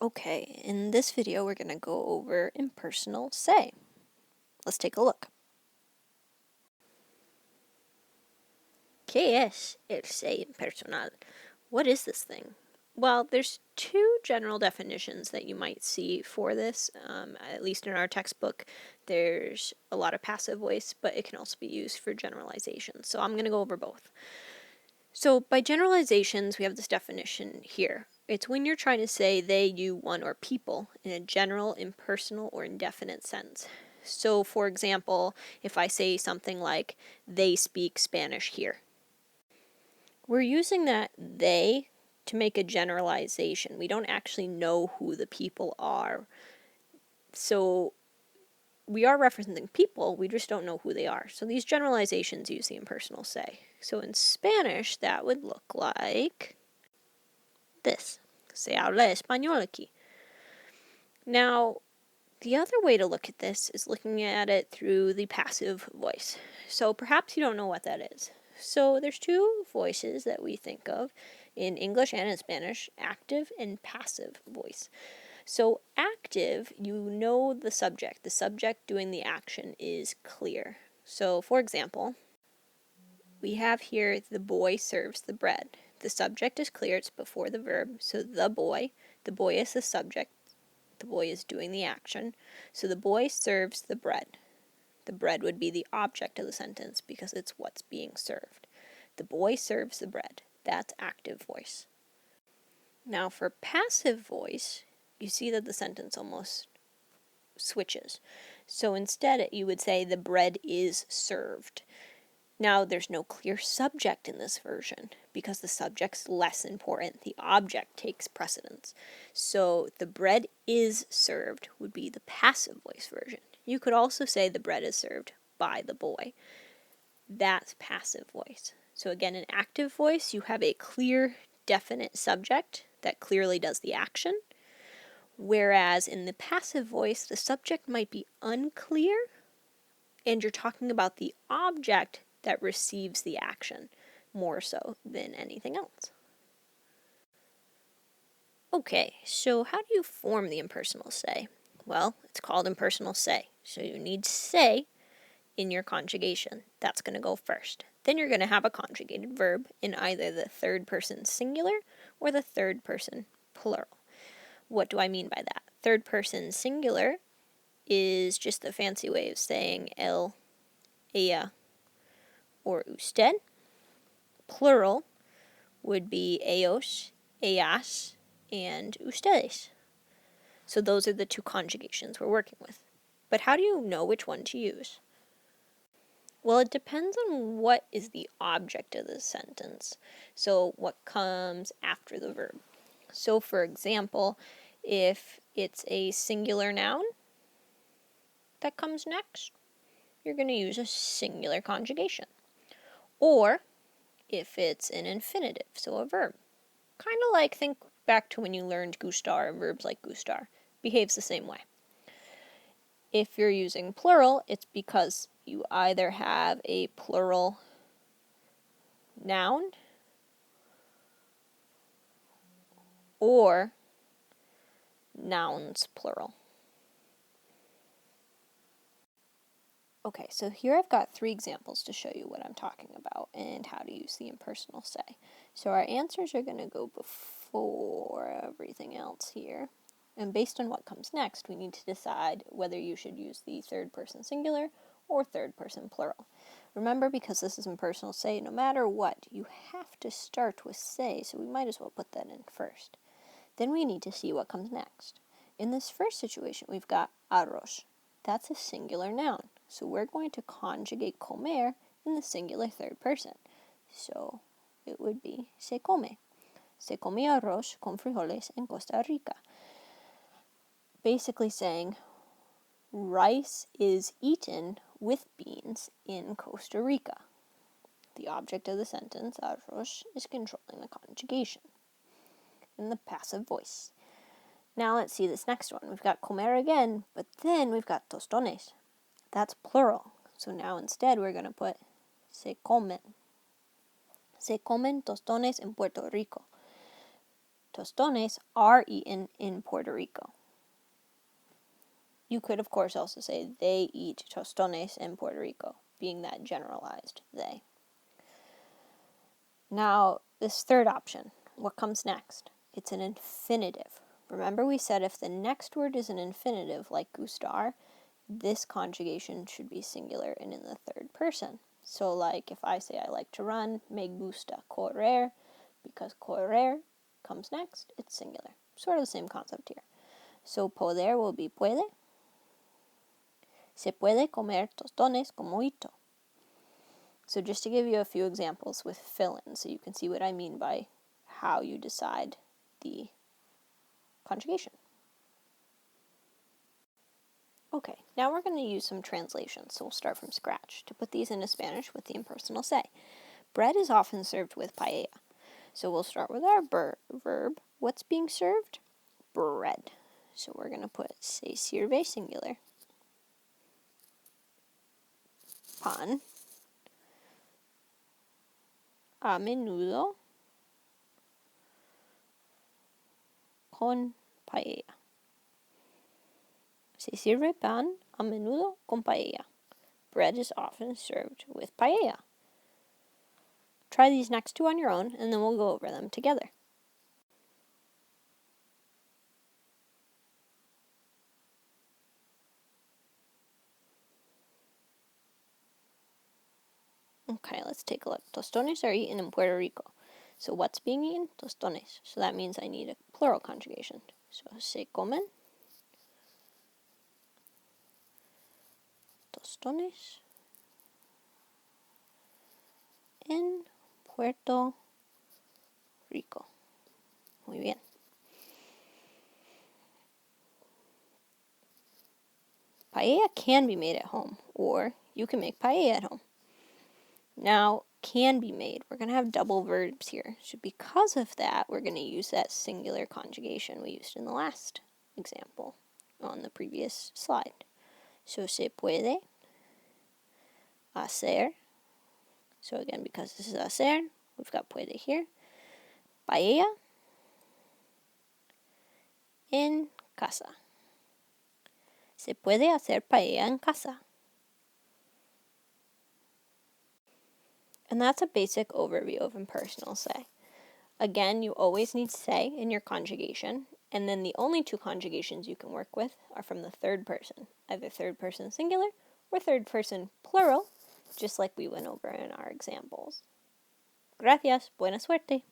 Okay, in this video we're going to go over impersonal se. Let's take a look. ¿Qué es el se impersonal? What is this thing? Well, there's two general definitions that you might see for this. At least in our textbook, there's a lot of passive voice, but it can also be used for generalizations. So I'm going to go over both. So by generalizations, we have this definition here. It's when you're trying to say they, you, one, or people in a general, impersonal, or indefinite sense. So for example, if I say something like, they speak Spanish here, we're using that they to make a generalization. We don't actually know who the people are. So we are referencing people, we just don't know who they are. So these generalizations use the impersonal se. So in Spanish, that would look like this. Se habla español aquí. Now, the other way to look at this is looking at it through the passive voice. So perhaps you don't know what that is. So there's two voices that we think of in English and in Spanish, active and passive voice. So active, you know the subject. The subject doing the action is clear. So for example, we have here the boy serves the bread. The subject is clear, it's before the verb, so the boy is the subject, the boy is doing the action, so the boy serves the bread. The bread would be the object of the sentence because it's what's being served. The boy serves the bread. That's active voice. Now for passive voice, you see that the sentence almost switches. So instead you would say the bread is served. Now there's no clear subject in this version because the subject's less important. The object takes precedence. So the bread is served would be the passive voice version. You could also say the bread is served by the boy. That's passive voice. So again, in active voice, you have a clear, definite subject that clearly does the action. Whereas in the passive voice, the subject might be unclear and you're talking about the object that receives the action more so than anything else. Okay, so how do you form the impersonal se? Well, it's called impersonal se. So you need se in your conjugation. That's going to go first. Then you're going to have a conjugated verb in either the third person singular or the third person plural. What do I mean by that? Third person singular is just the fancy way of saying él, ella, or usted. Plural would be ellos, ellas, and ustedes. So those are the two conjugations we're working with. But how do you know which one to use? Well, it depends on what is the object of the sentence. So what comes after the verb. So for example, if it's a singular noun that comes next, you're going to use a singular conjugation. Or if it's an infinitive, so a verb. Kind of like, think back to when you learned gustar, verbs like gustar. Behaves the same way. If you're using plural, it's because you either have a plural noun or nouns plural. Okay, so here I've got 3 examples to show you what I'm talking about and how to use the impersonal se. So our answers are going to go before everything else here. And based on what comes next, we need to decide whether you should use the third person singular or third person plural. Remember, because this is impersonal se, no matter what, you have to start with se, so we might as well put that in first. Then we need to see what comes next. In this first situation, we've got arroz. That's a singular noun. So we're going to conjugate comer in the singular third person. So it would be se come. Se come arroz con frijoles en Costa Rica. Basically saying rice is eaten with beans in Costa Rica. The object of the sentence, arroz, is controlling the conjugation in the passive voice. Now let's see this next one. We've got comer again, but then we've got tostones. That's plural. So now instead we're going to put se comen. Se comen tostones en Puerto Rico. tostones are eaten in Puerto Rico. You could, of course, also say they eat tostones in Puerto Rico, being that generalized they. Now, this third option, what comes next? It's an infinitive. Remember we said if the next word is an infinitive, like gustar, this conjugation should be singular and in the third person. So like if I say I like to run, me gusta correr, because correr comes next, it's singular. Sort of the same concept here. So poder will be puede. Se puede comer tostones con mojito. So just to give you a few examples with fill-in, so you can see what I mean by how you decide the conjugation. Okay, now we're going to use some translations, so we'll start from scratch. To put these into Spanish with the impersonal se. Bread is often served with paella. So we'll start with our verb. What's being served? Bread. So we're going to put se sirve singular. Pan. A menudo. Con paella. Se sirve pan a menudo con paella. Bread is often served with paella. Try these next two on your own, and then we'll go over them together. Okay, let's take a look. Tostones are eaten in Puerto Rico. So what's being eaten? Tostones. So that means I need a plural conjugation. So se comen tostones en Puerto Rico. Muy bien. Paella can be made at home, or you can make paella at home. Now, can be made. We're going to have double verbs here. So because of that, we're going to use that singular conjugation we used in the last example on the previous slide. So se puede hacer. So again, because this is hacer, we've got puede here. Paella en casa. Se puede hacer paella en casa. And that's a basic overview of impersonal se. Again, you always need se in your conjugation, and then the only two conjugations you can work with are from the third person, either third person singular or third person plural, just like we went over in our examples. Gracias, buena suerte.